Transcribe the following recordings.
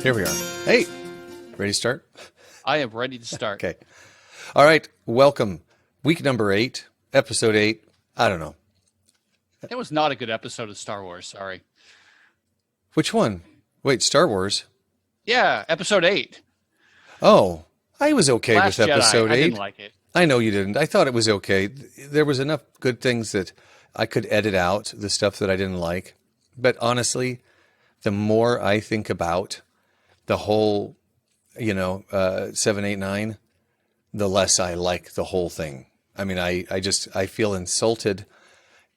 Here we are. Hey, ready to start? I am ready to start. Okay. All right. Welcome. Week number 8, episode 8. I don't know. That was not a good episode of Star Wars. Sorry. Which one? Wait, Star Wars? Yeah, episode 8. Oh, I was okay Last with Jedi. episode I 8. didn't like it. I know you didn't. I thought it was okay. There was enough good things that I could edit out the stuff that I didn't like. But honestly, the more I think about the whole, 7, 8, 9, the less I like the whole thing. I mean, I feel insulted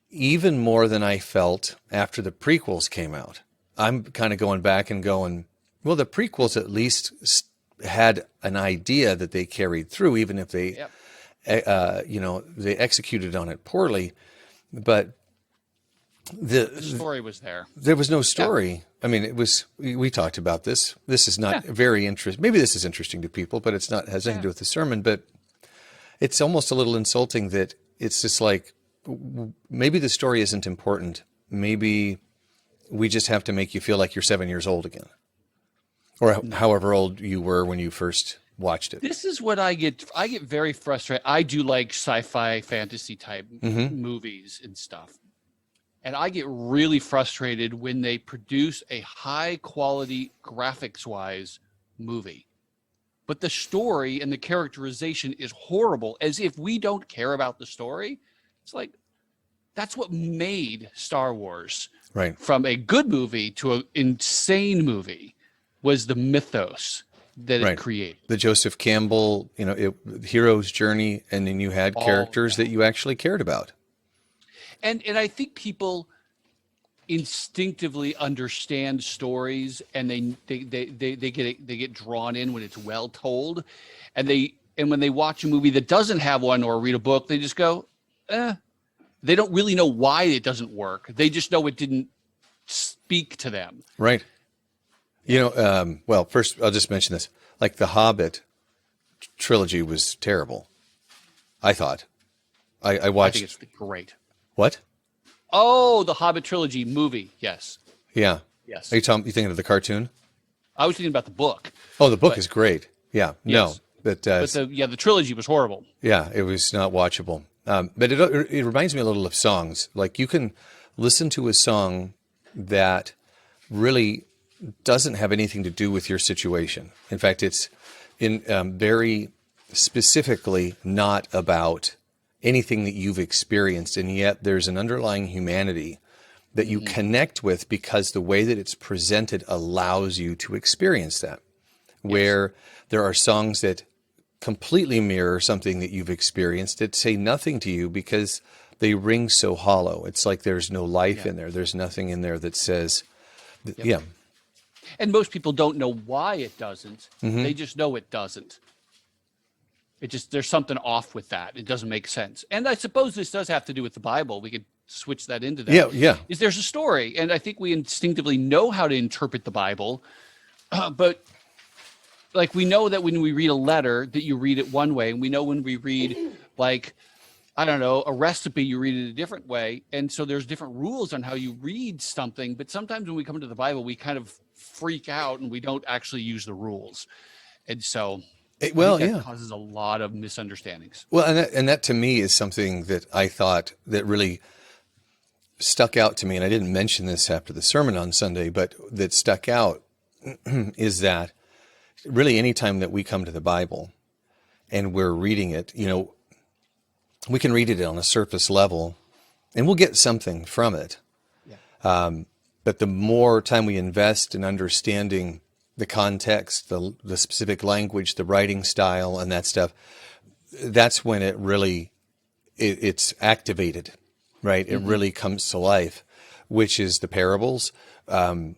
even more than I felt after the prequels came out. I'm kind of going back and going, well, the prequels at least had an idea that they carried through, even if they, Yep. they executed on it poorly. But The story was there. there was no story. I mean, it was, we talked about this. This is not very interesting. Maybe this is interesting to people, but it's not, has nothing to do with the sermon. But it's almost a little insulting that it's just like, maybe the story isn't important. Maybe we just have to make you feel like you're 7 years old again, or however old you were when you first watched it. This is what I get. I get very frustrated. I do like sci-fi fantasy type movies and stuff. And I get really frustrated when they produce a high quality graphics wise movie. But the story and the characterization is horrible, as if we don't care about the story. It's like, that's what made Star Wars Right. from a good movie to an insane movie, was the mythos that Right. it created. The Joseph Campbell, hero's journey, and then you had All characters that you actually cared about. And I think people instinctively understand stories, and they get drawn in when it's well told, and when they watch a movie that doesn't have one or read a book, they just go, eh. They don't really know why it doesn't work. They just know it didn't speak to them. Right. Well, first I'll just mention this. Like the Hobbit trilogy was terrible, I thought. I I watched. think it's great. What? Oh, the Hobbit trilogy movie. Yes. Yeah. Yes. Are you thinking of the cartoon? I was thinking about the book. Oh, the book is great. Yeah. Yes. No, but The trilogy was horrible. yeah, it was not watchable. But it reminds me a little of songs. Like you can listen to a song that really doesn't have anything to do with your situation. In fact, it's in very specifically not about anything that you've experienced, and yet there's an underlying humanity that you connect with because the way that it's presented allows you to experience that. Where there are songs that completely mirror something that you've experienced that say nothing to you because they ring so hollow. It's like there's no life in there. There's nothing in there that says, yeah. And most people don't know why it doesn't. They just know it doesn't. There's something off with that. It doesn't make sense. And I suppose this does have to do with the Bible. We could switch that into that. Yeah. There's a story, and I think we instinctively know how to interpret the Bible, but like we know that when we read a letter that you read it one way, and we know when we read, like, I don't know, a recipe, you read it a different way. And so there's different rules on how you read something. But sometimes when we come to the Bible, we kind of freak out and we don't actually use the rules. And so I think that causes a lot of misunderstandings. Well, and that to me is something that I thought that really stuck out to me. And I didn't mention this after the sermon on Sunday, but that stuck out is that really anytime that we come to the Bible and we're reading it, we can read it on a surface level and we'll get something from it. Yeah. But the more time we invest in understanding the context, the specific language, the writing style, and that stuff, that's when it really, it's activated, right? It really comes to life, which is the parables, that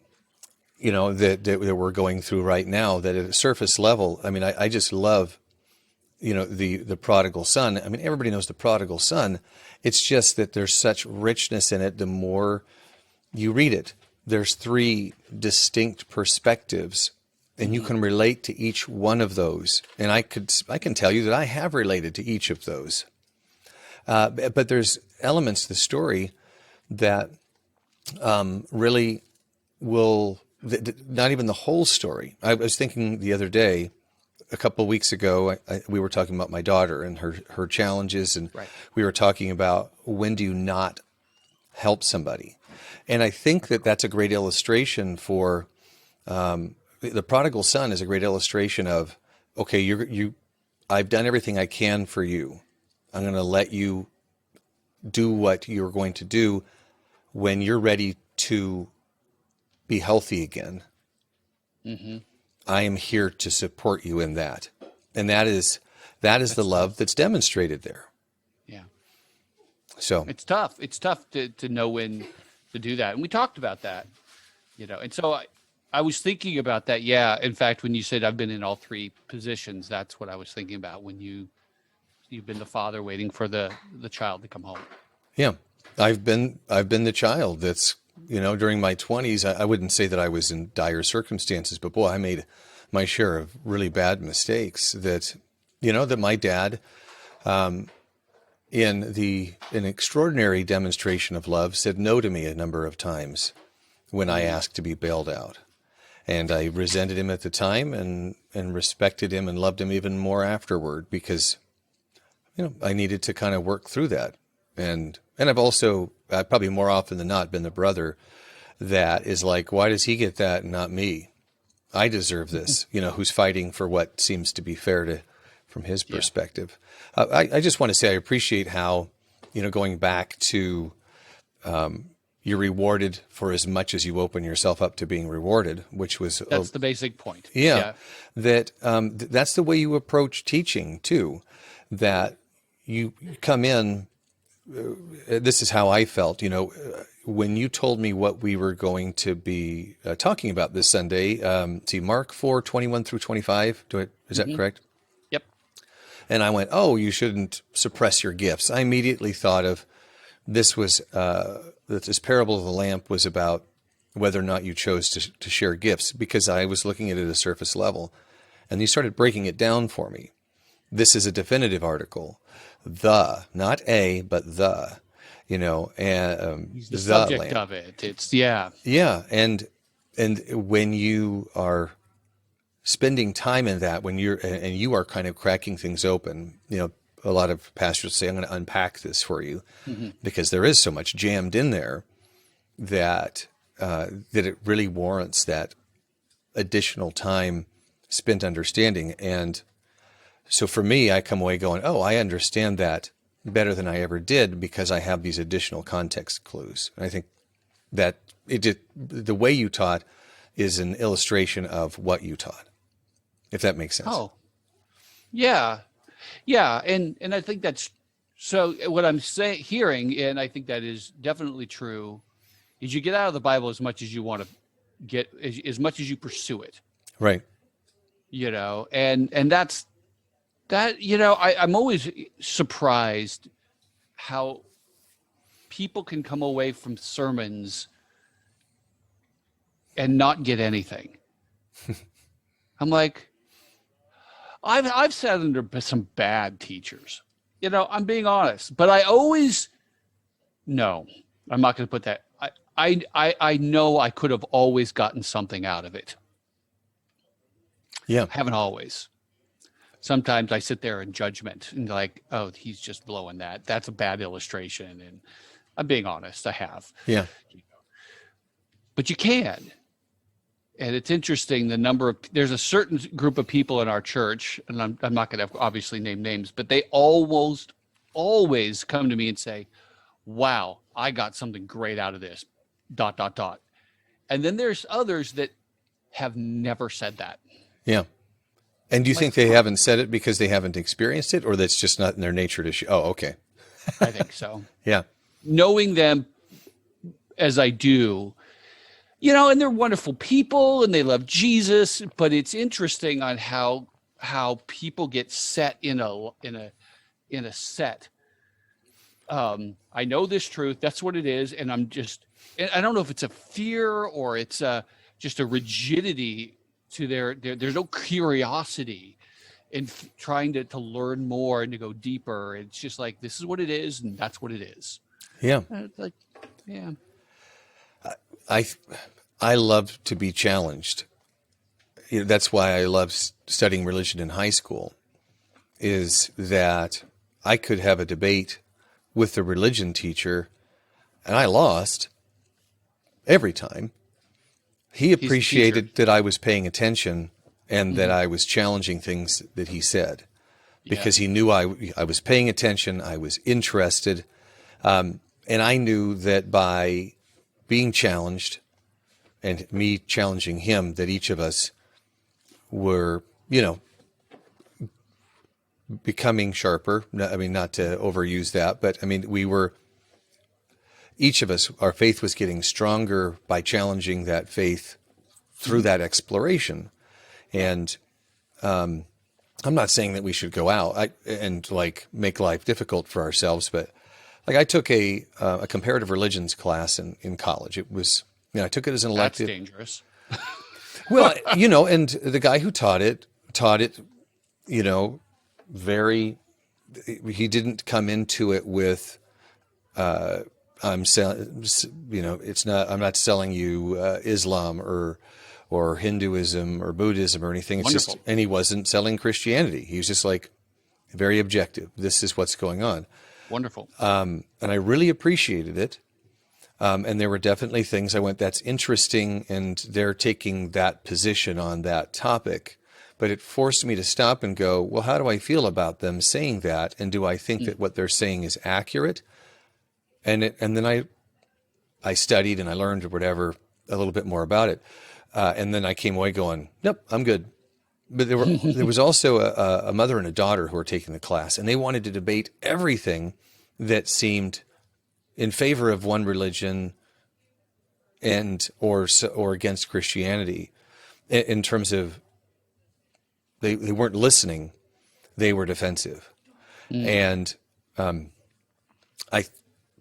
we're going through right now, that at a surface level, I mean, I just love, the prodigal son. I mean, everybody knows the prodigal son. It's just that there's such richness in it. The more you read it, there's 3 distinct perspectives, and you can relate to each one of those. And I can tell you that I have related to each of those. But there's elements to the story that really will not even the whole story. I was thinking the other day, a couple of weeks ago, we were talking about my daughter and her challenges, and Right. we were talking about when do you not help somebody. And I think that that's a great illustration for the prodigal son is a great illustration of, okay, I've done everything I can for you. I'm going to let you do what you're going to do when you're ready to be healthy again. Mm-hmm. I am here to support you in that. And that's the love that's demonstrated there. Yeah. So It's tough. It's tough to know when to do that. And we talked about that, and so I was thinking about that. Yeah. In fact, when you said I've been in all three positions, that's what I was thinking about when you've been the father waiting for the child to come home. yeah, I've been the child that's, during my 20s, I wouldn't say that I was in dire circumstances, but boy, I made my share of really bad mistakes that, that my dad, in an extraordinary demonstration of love, said no to me a number of times when I asked to be bailed out. And I resented him at the time and respected him and loved him even more afterward because, I needed to kind of work through that. And I've also, probably more often than not, been the brother that is like, why does he get that and not me? I deserve this, who's fighting for what seems to be fair from his perspective. I just want to say I appreciate how, going back to you're rewarded for as much as you open yourself up to being rewarded, which was That's the basic point. that that's the way you approach teaching too. That you come in. This is how I felt. When you told me what we were going to be talking about this Sunday. See, Mark 4:21 through 25. Is that correct? Yep. And I went, oh, you shouldn't suppress your gifts. I immediately thought of this was that this parable of the lamp was about whether or not you chose to share gifts, because I was looking at it at a surface level, and he started breaking it down for me. This is a definitive article, not a, but and He's the subject lamp of it. It's yeah, and when you are spending time in that, when you are kind of cracking things open, a lot of pastors say, I'm going to unpack this for you, because there is so much jammed in there that it really warrants that additional time spent understanding. And so for me, I come away going, oh, I understand that better than I ever did because I have these additional context clues. And I think that the way you taught is an illustration of what you taught, if that makes sense. Oh, yeah. Yeah. And I think that's, so what I'm hearing, and I think that is definitely true, is you get out of the Bible as much as you want to get, as much as you pursue it. Right. And that's, I'm always surprised how people can come away from sermons and not get anything. I'm like, I've sat under some bad teachers. I'm being honest, but I always, no, I'm not going to put that. I know I could have always gotten something out of it. Yeah. Haven't always. Sometimes I sit there in judgment and like, oh, he's just blowing that. That's a bad illustration. And I'm being honest, I have. Yeah. But you can. And it's interesting, there's a certain group of people in our church, and I'm not going to obviously name names, but they almost always come to me and say, wow, I got something great out of this, ... And then there's others that have never said that. Yeah. And do you think they haven't said it because they haven't experienced it, or that's just not in their nature to oh, okay. I think so. Yeah. Knowing them as I do, and they're wonderful people and they love Jesus, but it's interesting on how people get set in a set. I know this truth. That's what it is. And I don't know if it's a fear or it's just a rigidity to there's no curiosity in trying to learn more and to go deeper. It's just like, this is what it is. And that's what it is. Yeah. It's like, yeah. I love to be challenged. That's why I love studying religion in high school, is that I could have a debate with the religion teacher and I lost every time. He He's the teacher. appreciated that I was paying attention and that I was challenging things that he said, because he knew I was paying attention, I was interested, and I knew that by being challenged and me challenging him, that each of us were, becoming sharper. I mean, not to overuse that, but I mean, each of us, our faith was getting stronger by challenging that faith through that exploration. And I'm not saying that we should go out and like make life difficult for ourselves, but like I took a comparative religions class in college. It was, I took it as an elective. That's dangerous. Well, and the guy who taught it, very, he didn't come into it with, I'm selling, I'm not selling you Islam or Hinduism or Buddhism or anything. It's Wonderful. just, and he wasn't selling Christianity. He was just like very objective. This is what's going on. Wonderful. And I really appreciated it. And there were definitely things I went, that's interesting, and they're taking that position on that topic. But it forced me to stop and go, well, how do I feel about them saying that? And do I think that what they're saying is accurate? And then I studied and I learned or whatever a little bit more about it. And then I came away going, nope, I'm good. But there was also a mother and a daughter who were taking the class, and they wanted to debate everything that seemed in favor of one religion or against Christianity, in terms of they weren't listening, they were defensive. And I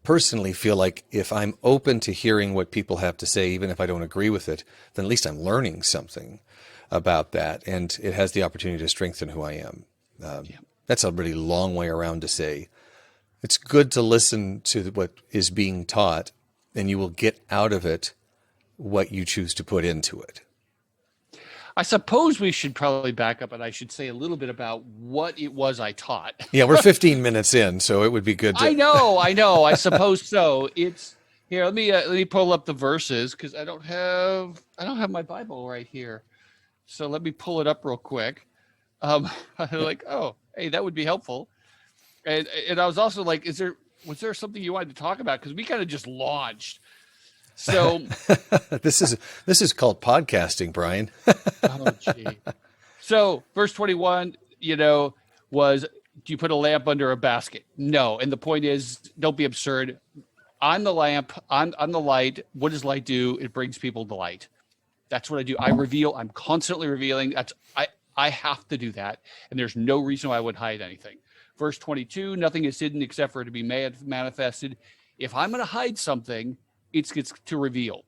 personally feel like if I'm open to hearing what people have to say, even if I don't agree with it, then at least I'm learning something about that, and it has the opportunity to strengthen who I am. That's a really long way around to say it's good to listen to what is being taught, and you will get out of it what you choose to put into it. I suppose we should probably back up, and I should say a little bit about what it was I taught. Yeah, we're 15 minutes in, so it would be good to... I know. I suppose so. It's here. Let me pull up the verses, because I don't have my Bible right here. So let me pull it up real quick. I'm like, oh, hey, that would be helpful. And I was also like, was there something you wanted to talk about? Because we kind of just launched. So this is called podcasting, Brian. Oh, gee. So verse 21, was, do you put a lamp under a basket? No. And the point is, don't be absurd. I'm the lamp. I'm the light. What does light do? It brings people to light. That's what I do. I reveal. I'm constantly revealing. I have to do that. And there's no reason why I would hide anything. Verse 22, nothing is hidden except for it to be manifested. If I'm going to hide something, it's to reveal.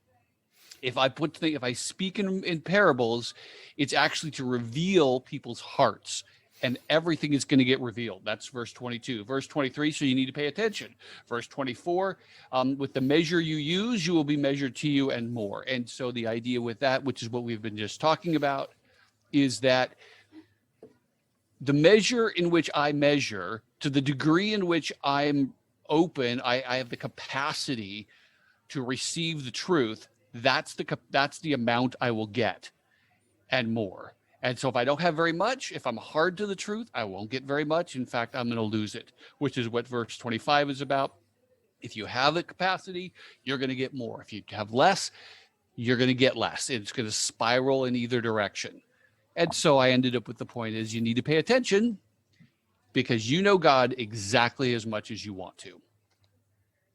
If I speak in parables, it's actually to reveal people's hearts, and everything is going to get revealed. That's verse 22. Verse 23, so you need to pay attention. Verse 24, with the measure you use, you will be measured to you and more. And so the idea with that, which is what we've been just talking about, is that the measure in which I measure, to the degree in which I'm open, I have the capacity to receive the truth. That's the amount I will get, and more. And so if I don't have very much, if I'm hard to the truth, I won't get very much. In fact, I'm going to lose it, which is what verse 25 is about. If you have the capacity, you're going to get more. If you have less, you're going to get less. It's going to spiral in either direction. And so I ended up with the point is you need to pay attention, because you know God exactly as much as you want to.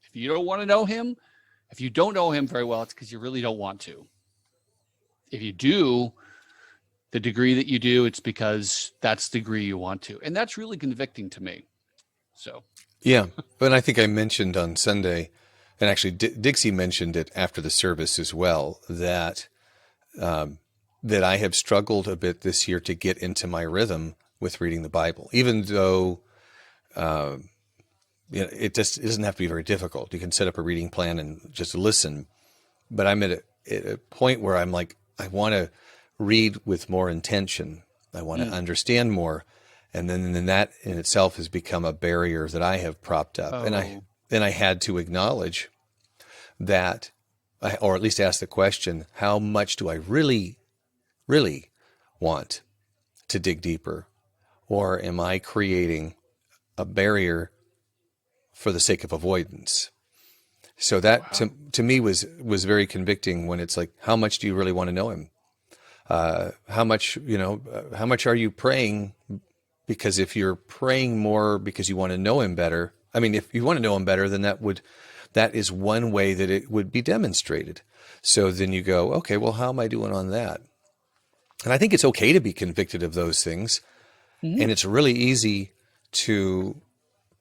If you don't want to know him, if you don't know him very well, it's because you really don't want to. If you do, the degree that you do, it's because that's the degree you want to. And that's really convicting to me. So, yeah. But I think I mentioned on Sunday, and actually Dixie mentioned it after the service as well, that I have struggled a bit this year to get into my rhythm with reading the Bible, even though it doesn't have to be very difficult. You can set up a reading plan and just listen. But I'm at at a point where I'm like, I want to read with more intention. I want to understand more. And then that in itself has become a barrier that I have propped up. Oh, And I had to acknowledge that, or at least ask the question, how much do I really, really want to dig deeper? Or am I creating a barrier for the sake of avoidance? So that to me was very convicting when it's like, how much do you really want to know him? How much, how much are you praying? Because if you're praying more because you want to know him better, I mean, if you want to know him better, then that is one way that it would be demonstrated. So then you go, okay, well, how am I doing on that? And I think it's okay to be convicted of those things. And it's really easy to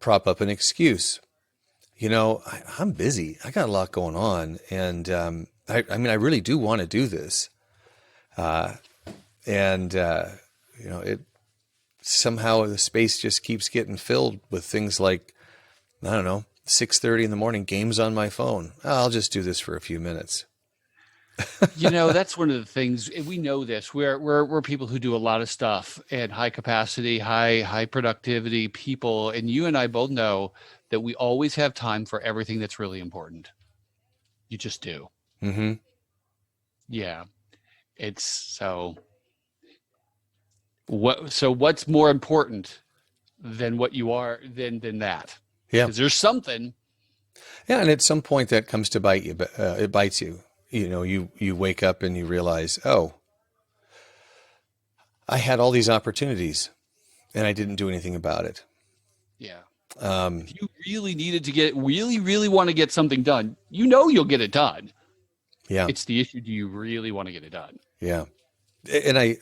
prop up an excuse. I'm busy. I got a lot going on. And I mean, I really do want to do this. It somehow the space just keeps getting filled with things like, I don't know, 6:30 in the morning, games on my phone. I'll just do this for a few minutes. That's one of the things, and we know this. We're people who do a lot of stuff and high capacity, high productivity people. And you and I both know that we always have time for everything that's really important. You just do. Mm-hmm. Yeah. It's so what's more important than what you are than that? Yeah. Because there's something. Yeah. And at some point that comes to bite you, but it bites you. You wake up and you realize, oh, I had all these opportunities and I didn't do anything about it. Yeah. If you really needed to really want to get something done, you'll get it done. Yeah. It's the issue. Do you really want to get it done? Yeah. And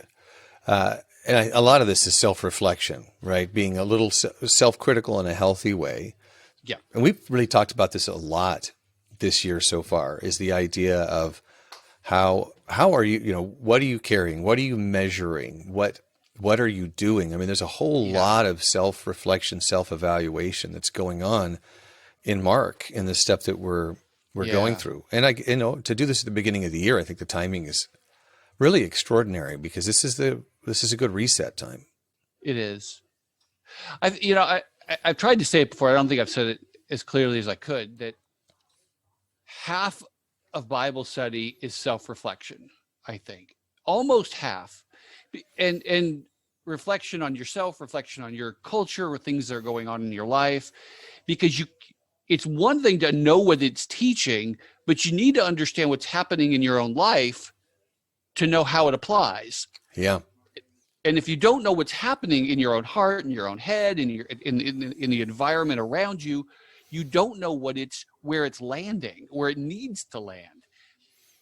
a lot of this is self-reflection, right? Being a little self-critical in a healthy way. Yeah. And we've really talked about this a lot this year so far, is the idea of how are you, what are you carrying? What are you measuring? What are you doing? I mean, there's a whole lot of self-reflection, self-evaluation that's going on in Mark in the stuff that we're going through. And to do this at the beginning of the year, I think the timing is really extraordinary because this is a good reset time. It is. I've tried to say it before. I don't think I've said it as clearly as I could, that half of Bible study is self-reflection. I think almost half, and reflection on yourself, reflection on your culture, or things that are going on in your life, because it's one thing to know what it's teaching, but you need to understand what's happening in your own life to know how it applies. Yeah. And if you don't know what's happening in your own heart, in your own head, in the environment around you, you don't know where it's landing, where it needs to land.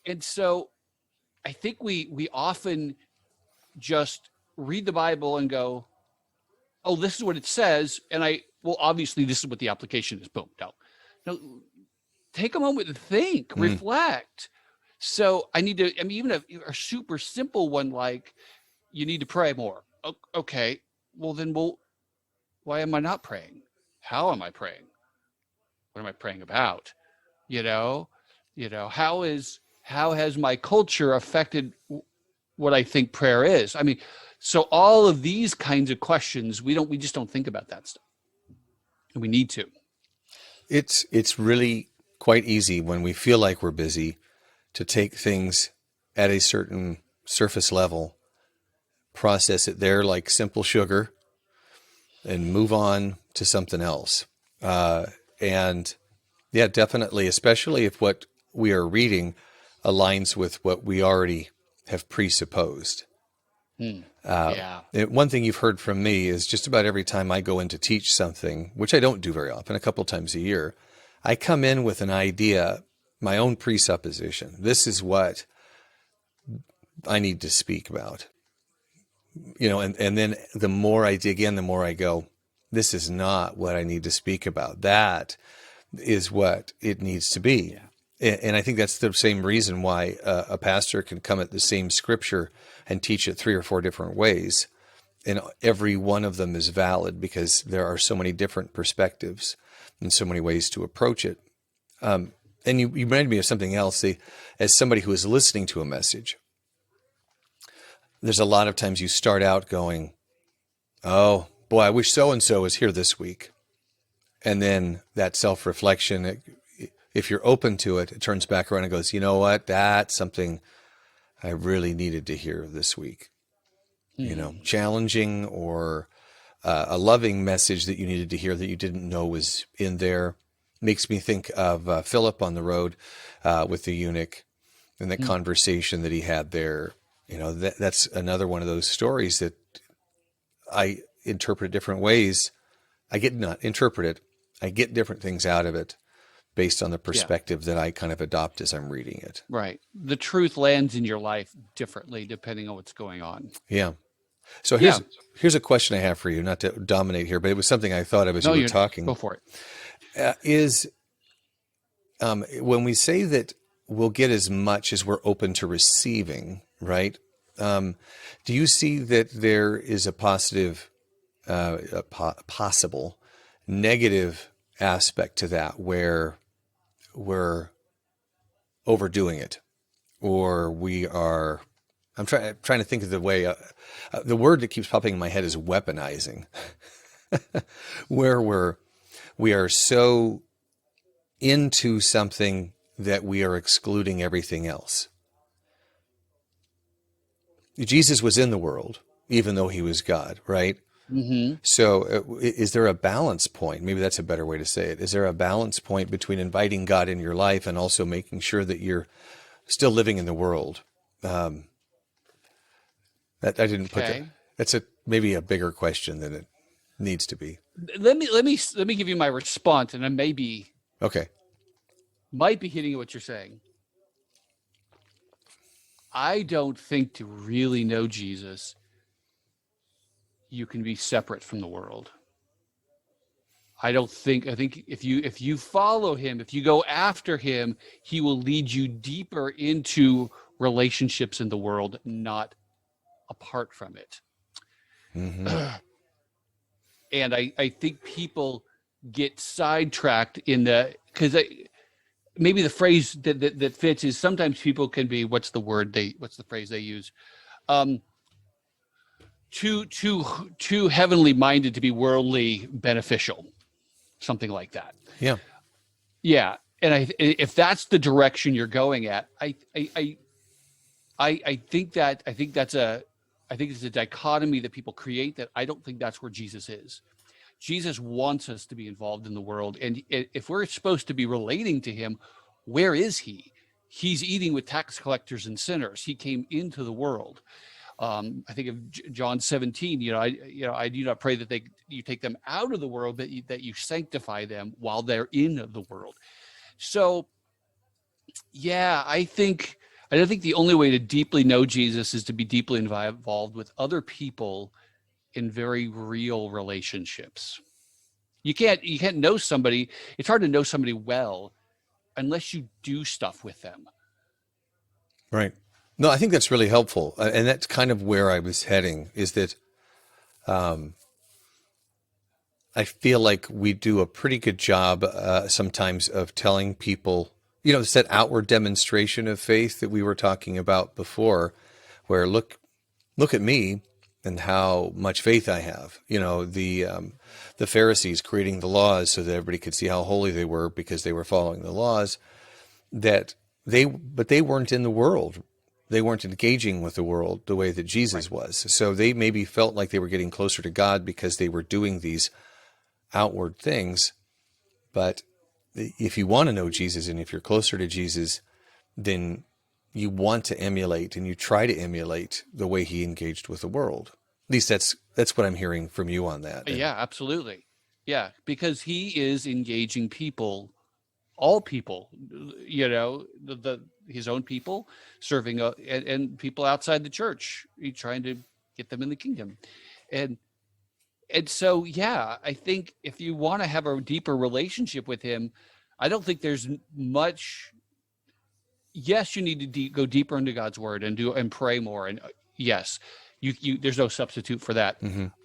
And so I think we often just read the Bible and go, oh, this is what it says. And obviously this is what the application is. Boom. No, take a moment to think, reflect. So even a super simple one, like you need to pray more. Okay. Well, why am I not praying? How am I praying? What am I praying about? How has my culture affected what I think prayer is? I mean, so all of these kinds of questions, we just don't think about that stuff. And we need to. It's really quite easy when we feel like we're busy to take things at a certain surface level, process it there like simple sugar, and move on to something else. And yeah, definitely, especially if what we are reading aligns with what we already have presupposed. One thing you've heard from me is just about every time I go in to teach something, which I don't do very often, a couple times a year, I come in with an idea, my own presupposition. This is what I need to speak about. And then the more I dig in, the more I go, this is not what I need to speak about. That is what it needs to be. Yeah. And I think that's the same reason why a pastor can come at the same scripture and teach it 3 or 4 different ways. And every one of them is valid because there are so many different perspectives and so many ways to approach it. And you reminded me of something else. As somebody who is listening to a message, there's a lot of times you start out going, oh, boy, I wish so-and-so was here this week. And then that self-reflection, if you're open to it, it turns back around and goes, you know what? That's something I really needed to hear this week. Challenging or a loving message that you needed to hear that you didn't know was in there. Makes me think of Philip on the road with the eunuch and the conversation that he had there. That's another one of those stories that I interpret different ways. I get different things out of it based on the perspective that I kind of adopt as I'm reading it. Right. The truth lands in your life differently depending on what's going on. Yeah. So here's a question I have for you, not to dominate here, but it was something I thought of as you were talking. Go for it. When we say that we'll get as much as we're open to receiving, right? Do you see that there is a positive, possible negative aspect to that where we're overdoing it, or we are? I'm trying to think of the way. The word that keeps popping in my head is weaponizing, where we are so into something that we are excluding everything else. Jesus was in the world, even though he was God, right? Mm-hmm. So is there a balance point? Maybe that's a better way to say it. Is there a balance point between inviting God in your life and also making sure that you're still living in the world? That I didn't put that. That's maybe a bigger question than it needs to be. Let me give you my response, and I might be hitting what you're saying. I don't think to really know Jesus, you can be separate from the world. I think if you follow him, if you go after him, he will lead you deeper into relationships in the world, not apart from it. Mm-hmm. And I think people get sidetracked because maybe the phrase that fits is sometimes people can be, what's the phrase they use? Too heavenly minded to be worldly beneficial, something like that. Yeah. Yeah. And if that's the direction you're going at, I think it's a dichotomy that people create that I don't think that's where Jesus is. Jesus wants us to be involved in the world. And if we're supposed to be relating to him, where is he? He's eating with tax collectors and sinners. He came into the world. I think of John 17, I do not pray that you take them out of the world, but that you sanctify them while they're in the world. So, yeah, I think the only way to deeply know Jesus is to be deeply involved with other people in very real relationships. You can't know somebody. It's hard to know somebody well unless you do stuff with them. Right. No, I think that's really helpful. And that's kind of where I was heading, is that I feel like we do a pretty good job sometimes of telling people, it's that outward demonstration of faith that we were talking about before, where look at me and how much faith I have. The Pharisees creating the laws so that everybody could see how holy they were because they were following the laws. But they weren't in the world. They weren't engaging with the world the way that Jesus was. So they maybe felt like they were getting closer to God because they were doing these outward things. But if you want to know Jesus and if you're closer to Jesus, then you want to emulate and you try to emulate the way he engaged with the world. At least that's what I'm hearing from you on that. Yeah, absolutely. Yeah, because he is engaging people, all people, his own people, serving and people outside the church. He's trying to get them in the kingdom. And so, yeah, I think if you want to have a deeper relationship with him, I don't think there's much. Yes, you need to go deeper into God's word and pray more. And yes, you there's no substitute for that,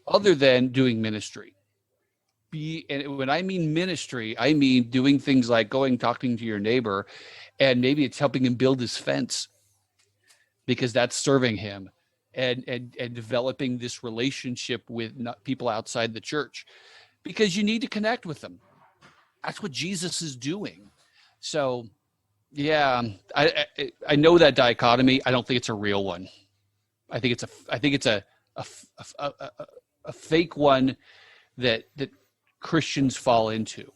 other than doing ministry. and when I mean ministry, I mean doing things like going, talking to your neighbor, and maybe it's helping him build his fence because that's serving him, and developing this relationship with people outside the church because you need to connect with them. That's what Jesus is doing. So, yeah, I know that dichotomy. I don't think it's a real one. I think it's a fake one that Christians fall into.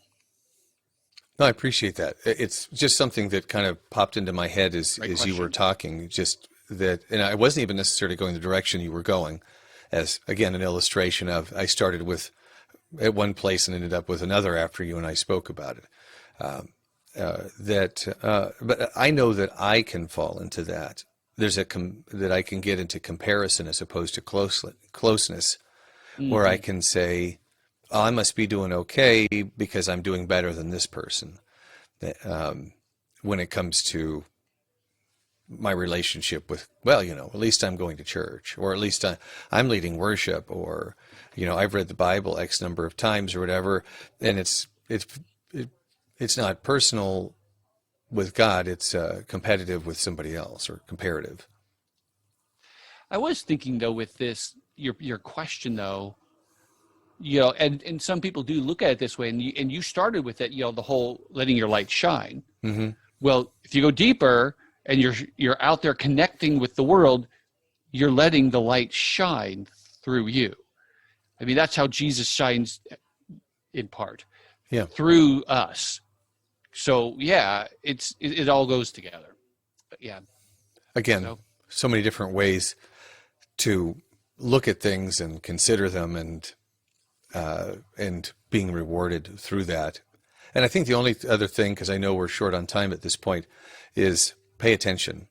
No, I appreciate that. It's just something that kind of popped into my head as you were Question. talking. Just that, and I wasn't even necessarily going the direction you were going, as again an illustration of I started with at one place and ended up with another after you and I spoke about it. But I know that I can fall into that. There's that I can get into comparison as opposed to closeness, where I can say, oh, I must be doing okay because I'm doing better than this person. When it comes to my relationship with, well, at least I'm going to church, or at least I'm leading worship, or, I've read the Bible X number of times or whatever, and it's not personal with God, it's competitive with somebody else, or comparative. I was thinking though with this, your question though, and some people do look at it this way, and you started with it, the whole letting your light shine. Mm-hmm. Well, if you go deeper and you're out there connecting with the world, you're letting the light shine through you. I mean, that's how Jesus shines in part, Yeah, through us. So yeah, it all goes together. But yeah. again, so many different ways to look at things and consider them, and being rewarded through that. And I think the only other thing, because I know we're short on time at this point, is pay attention,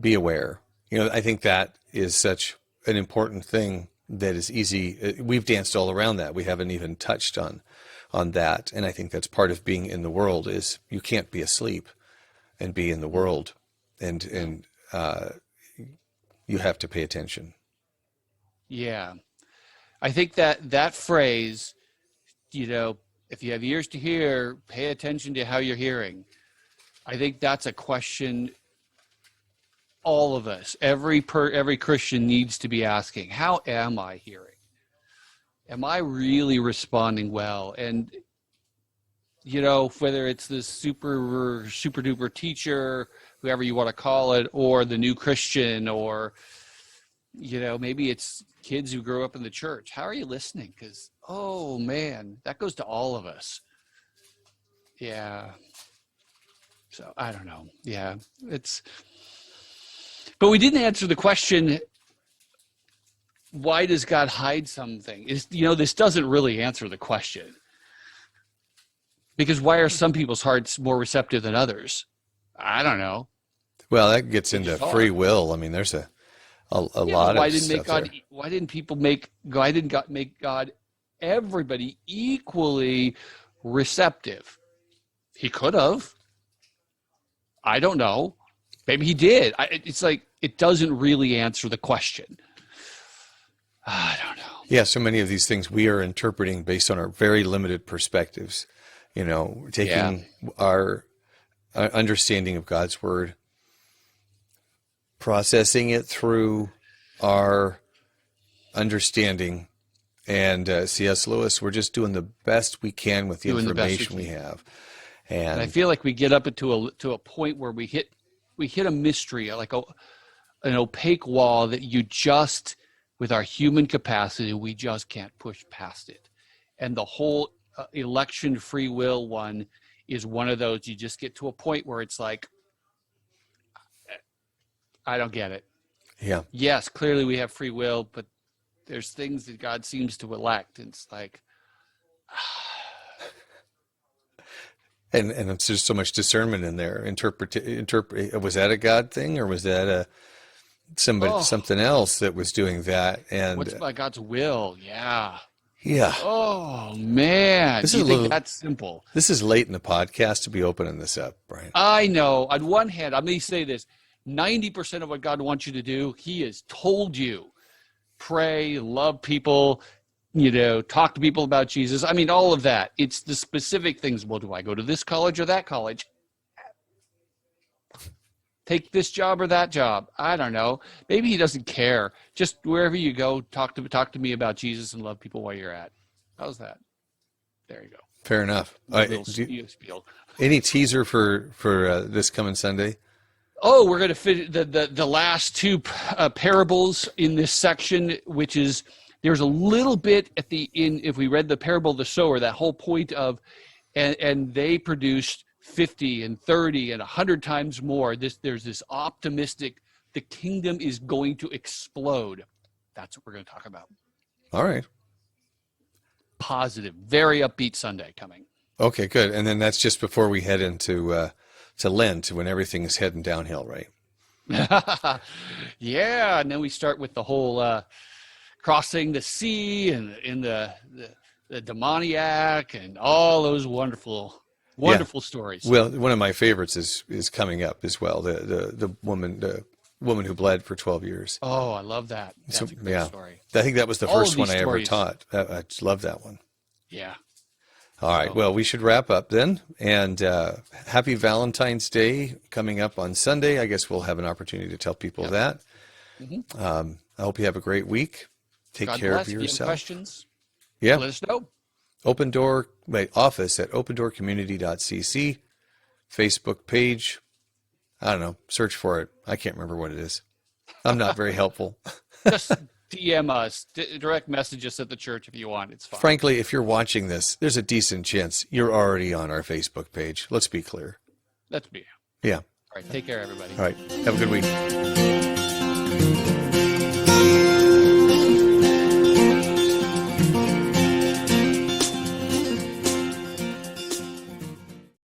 be aware. I think that is such an important thing that is easy. We've danced all around that. We haven't even touched on that. And I think that's part of being in the world is you can't be asleep and be in the world. And you have to pay attention. Yeah. I think that phrase, if you have ears to hear, pay attention to how you're hearing. I think that's a question all of us, every Christian needs to be asking, how am I hearing? Am I really responding well? And, whether it's the super duper teacher, whoever you want to call it, or the new Christian, or, maybe it's kids who grew up in the church. How are you listening? Because, oh man, that goes to all of us. Yeah. So I don't know. Yeah, but we didn't answer the question, why does God hide something? This doesn't really answer the question. Because why are some people's hearts more receptive than others? I don't know. Well, that gets into free will. I mean, there's a lot of stuff there. Why didn't God make God everybody equally receptive? He could have. I don't know. Maybe he did. It's like it doesn't really answer the question. I don't know. Yeah, so many of these things we are interpreting based on our very limited perspectives. Taking our understanding of God's word, processing it through our understanding, and C.S. Lewis, we're just doing the best we can with the information we have. And I feel like we get up to a point where we hit a mystery, like an opaque wall that you just, with our human capacity, we just can't push past it. And the whole election free will one is one of those. You just get to a point where it's like, I don't get it. Yeah. Yes, clearly we have free will, but there's things that God seems to elect, and it's like. And it's just so much discernment in there. Interpret. Was that a God thing, or was that something else that was doing that? And what's by God's will? Yeah. Yeah. Oh man, do you think that's simple? This is late in the podcast to be opening this up, Brian. I know. On one hand, I'm going to say this: 90% of what God wants you to do, He has told you. Pray, love people, talk to people about Jesus. I mean, all of that. It's the specific things. Well, do I go to this college or that college? Take this job or that job? I don't know. Maybe he doesn't care. Just wherever you go, talk to me about Jesus and love people while you're at. How's that? There you go. Fair enough. Spiel. Any teaser for this coming Sunday? Oh, we're going to fit the last two parables in this section, which is there's a little bit if we read the parable of the sower, that whole point of, and they produced 50 and 30 and 100 times more. There's this optimistic, the kingdom is going to explode. That's what we're going to talk about. All right. Positive, very upbeat Sunday coming. Okay, good. And then that's just before we head into to Lent, when everything is heading downhill, right? Yeah, and then we start with the whole crossing the sea and in the demoniac and all those wonderful stories. Well, one of my favorites is coming up as well. The woman who bled for 12 years. Oh, I love that. That's a great story. I think that was the first one I ever taught. I just love that one. Yeah. All right. Well, we should wrap up then. And happy Valentine's Day coming up on Sunday. I guess we'll have an opportunity to tell people that. Mm-hmm. I hope you have a great week. Take care of yourself. If you have questions, let us know. Office at opendoorcommunity.cc, Facebook page. I don't know. Search for it. I can't remember what it is. I'm not very helpful. Just DM us, direct message us at the church if you want. It's fine. Frankly, if you're watching this, there's a decent chance you're already on our Facebook page. Let's be clear. Let's be. Yeah. All right. Take care, everybody. All right. Have a good week.